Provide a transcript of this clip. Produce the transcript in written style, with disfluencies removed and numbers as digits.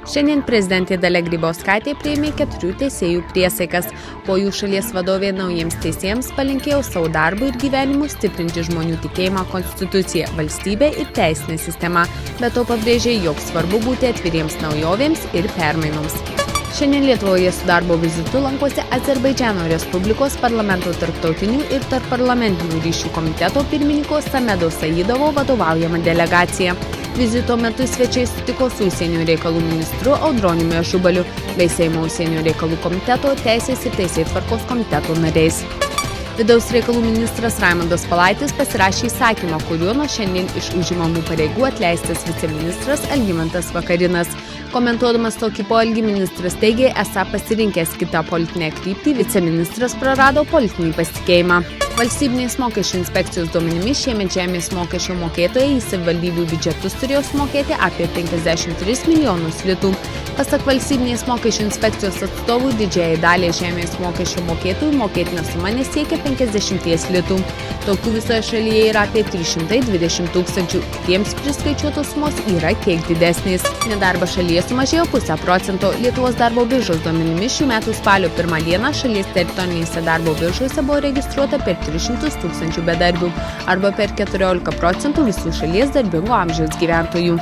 Šiandien prezidentė Dalia Grybauskaitė priėmė 4 teisėjų priesaikas. Po jų šalies vadovė naujiems teisėjams palinkėjo savo darbų ir gyvenimų stiprinti žmonių tikėjimą konstitucija, valstybė ir teisinė sistema. Be to pabrėžė, jog svarbu būti atviriems naujovėms ir permainoms. Šiandien Lietuvoje su darbo vizitu lankosi Azerbaidžano Respublikos parlamento tarptautinių ir tarpparlamentinių ryšių komiteto pirmininko Samedo Saidovo vadovaujama delegacija. Vizito metu svečiai sutiko su užsienio reikalų ministru Audroniumi Ažubaliu bei Seimo užsienio reikalų komiteto teisės ir teisėtvarkos komiteto nariais. Vidaus reikalų ministras Raimundas Palaitis pasirašė įsakymą, kuriuo nuo šiandien iš užimamų pareigų atleistas viceministras Algimantas Vakarinas. Komentuodamas tokį poelgį, ministras teigė, esą pasirinkęs kitą politinę kryptį, viceministras prarado politinį pasitikėjimą. Valstybinės mokesčių inspekcijos duomenimis šiemet žemės mokesčio mokėtojai į savivaldybių biudžetus turėjo sumokėti apie 53 milijonus litų. Pasak valstybinės mokesčių inspekcijos atstovų, didžiąją dalį žemės mokesčio mokėtojų mokėtina suma nesiekia 50 litų. Tokių visoje šalyje yra apie 320 tūkstančių, kitiems priskaičiuotos sumos yra kiek didesnės. Nedarbas šalyje sumažėjo 0,5%. Lietuvos darbo biržos duomenimis šių metų spalio 1 dieną šalies teritorinėse darbo biržose buvo registruota per 300 tūkstančių bedarbių, arba per 14% visų šalies darbingo amžiaus gyventojų.